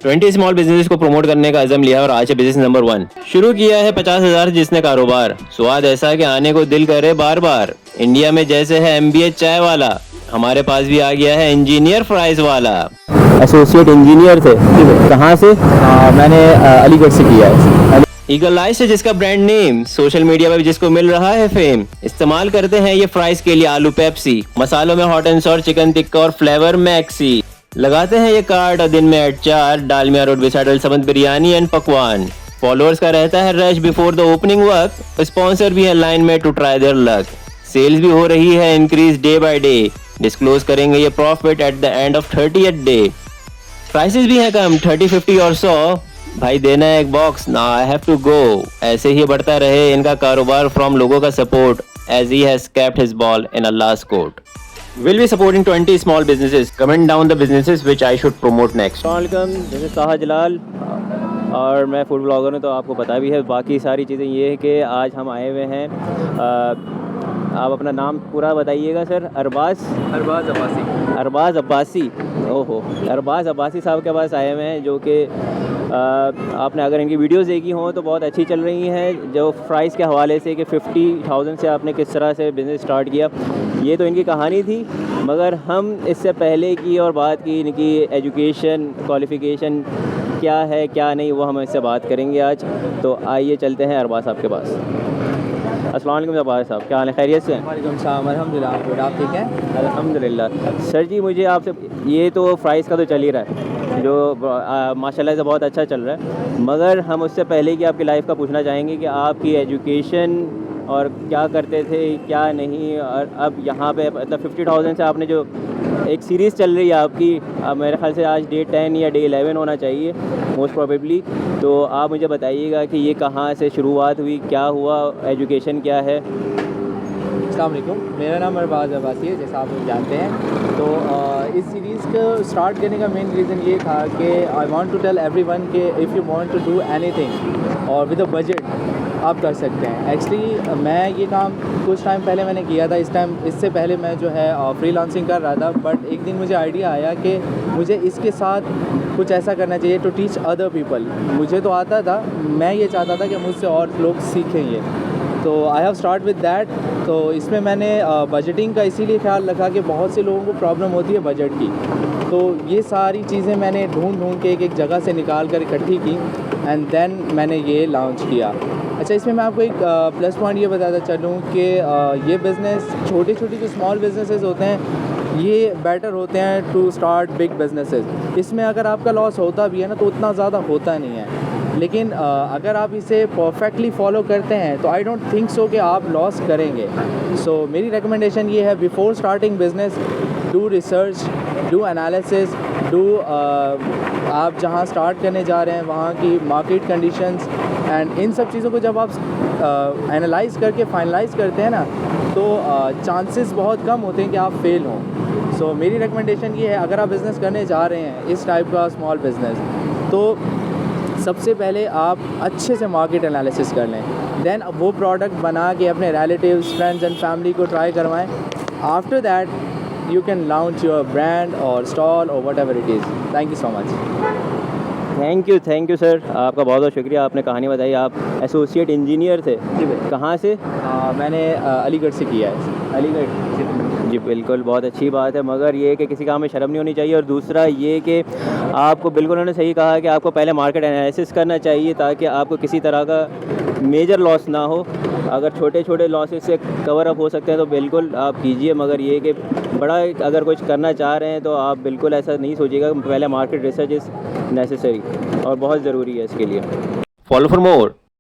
20 small business को promote करने का अज़म लिया और आज है बिजनेस नंबर 1। शुरू किया है 50,000 जिसने कारोबार, स्वाद ऐसा कि आने को दिल करे बार बार। इंडिया में जैसे है MBA चाय वाला, हमारे पास भी आ गया है इंजीनियर फ्राइज वाला। एसोसिएट इंजीनियर थे, कहाँ से? मैंने अलीगढ़ से किया है। ईगल आइस है जिसका ब्रांड नेम, सोशल मीडिया पे जिसको मिल रहा है फेम। इस्तेमाल करते हैं ये फ्राइज के लिए आलू पेप्सी, मसालों में hot and sour chicken tikka और फ्लेवर मैक्सी। लगाते हैं ये कार्ड और दिन में ऐड 4, डालमिया रोड बिसाइड अलसमंद बिरयानी एंड पकवान। फॉलोअर्स का रहता है rush before the opening work, sponsor भी है लाइन में to try their luck. Sales भी हो रही है increase day by day, disclose करेंगे ये profit at the end of 30th डे। प्राइसेस भी है कम 30, 50 और 100। भाई देना है एक बॉक्स ना, आई हैव टू गो। ऐसे ही बढ़ता रहे इनका कारोबार फ्रॉम लोगों का support, as he has kept his ball in Allah's court. Will be supporting 20 small businesses. Comment down the businesses which I should promote next. अस्सलाम, जैसे ताहा जलाल और मैं फूड ब्लॉगर हूँ, तो आपको पता भी है। बाकी सारी चीज़ें ये है कि आज हम आए हुए हैं, आप अपना नाम पूरा बताइएगा सर। अरबाज़ अब्बासी। ओहो, अरबाज़ अब्बासी साहब के पास आए हुए हैं, जो कि आपने अगर इनकी वीडियोस देखी हों तो बहुत अच्छी चल रही हैं। जो प्राइस के हवाले से कि 50,000 से आपने किस तरह से बिज़नेस स्टार्ट किया, ये तो इनकी कहानी थी। मगर हम इससे पहले की और बात की इनकी एजुकेशन क्वालिफ़िकेशन क्या है क्या नहीं, वो हम इससे बात करेंगे आज। तो आइए चलते हैं अरबाज़ साहब के पास। अस्सलाम वालेकुम अरबाज़ साहब, क्या हाल है? खैरियत से? वालेकुम सलाम, अल्हम्दुलिल्लाह। आप ठीक हैं? अल्हम्दुलिल्लाह। सर जी, मुझे आपसे, ये तो प्राइस का तो चल ही रहा है, जो माशाल्लाह से बहुत अच्छा चल रहा है। मगर हम उससे पहले कि आपकी लाइफ का पूछना चाहेंगे कि आपकी एजुकेशन और क्या करते थे क्या नहीं, और अब यहाँ पे मतलब 50,000 से आपने जो एक सीरीज़ चल रही है आपकी, मेरे ख्याल से आज डे 10 या डे 11 होना चाहिए मोस्ट प्रोबेबली। तो आप मुझे बताइएगा कि ये कहाँ से शुरुआत हुई, क्या हुआ, एजुकेशन क्या है? अस्सलाम वालेकुम, मेरा नाम अरबाज़ अब्बासी है, जैसा आप लोग जानते हैं। तो इस सीरीज़ को स्टार्ट करने का मेन रीज़न ये था कि I want to tell everyone कि if you want to do anything और विद अ बजट आप कर सकते हैं। एक्चुअली मैं ये काम कुछ टाइम पहले मैंने किया था। इससे पहले मैं जो है फ्रीलांसिंग कर रहा था, बट एक दिन मुझे आइडिया आया कि मुझे इसके साथ कुछ ऐसा करना चाहिए टू टीच अदर पीपल। मुझे तो आता था, मैं ये चाहता था कि मुझसे और लोग सीखें ये। तो I have start with that. तो इसमें मैंने बजटिंग का इसीलिए ख्याल रखा कि बहुत से लोगों को प्रॉब्लम होती है बजट की। तो ये सारी चीज़ें मैंने ढूंढ के एक जगह से निकाल कर इकट्ठी की एंड देन मैंने ये लॉन्च किया। अच्छा, इसमें मैं आपको एक प्लस पॉइंट ये बताता चलूँ कि ये बिज़नेस छोटे जो स्मॉल बिजनेसेस होते हैं, ये बेटर होते हैं टू स्टार्ट बिग बिजनेसेस। इसमें अगर आपका लॉस होता भी है ना, तो उतना ज़्यादा होता नहीं है। लेकिन अगर आप इसे परफेक्टली फॉलो करते हैं तो आई डोंट थिंक सो कि आप लॉस करेंगे। सो मेरी रिकमेंडेशन ये है, before starting business do research, do analysis, do आप जहाँ स्टार्ट करने जा रहे हैं वहाँ की मार्केट कंडीशंस एंड इन सब चीज़ों को जब आप एनालाइज़ करके फाइनलाइज़ करते हैं ना, तो चांसेस बहुत कम होते हैं कि आप फेल हों। सो मेरी रिकमेंडेशन ये है, अगर आप बिज़नेस करने जा रहे हैं इस टाइप का स्मॉल बिज़नेस, तो सबसे पहले आप अच्छे से मार्केट एनालिसिस कर लें। देन वो प्रोडक्ट बना के अपने रिलेटिव्स, फ्रेंड्स एंड फैमिली को ट्राई करवाएं। After that you can launch your brand और स्टॉल और what ever it is. Thank you so much. Thank you sir, आपका बहुत बहुत शुक्रिया। आपने कहानी बताई। आप एसोसिएट इंजीनियर थे, कहाँ से? मैंने अलीगढ़ से किया है। अलीगढ़ जी, बिल्कुल बहुत अच्छी बात है। मगर ये कि किसी काम में शर्म नहीं होनी चाहिए। और दूसरा ये कि आपको बिल्कुल उन्होंने सही कहा कि आपको पहले मार्केट एनालिसिस करना चाहिए, ताकि आपको किसी तरह का मेजर लॉस ना हो। अगर छोटे लॉसेस से कवर अप हो सकते हैं तो बिल्कुल आप कीजिए। मगर ये कि बड़ा अगर कुछ करना चाह रहे हैं तो आप बिल्कुल ऐसा नहीं सोचिएगा। पहले मार्केट रिसर्च इज़ नेसेसरी और बहुत ज़रूरी है इसके लिए। Follow for more.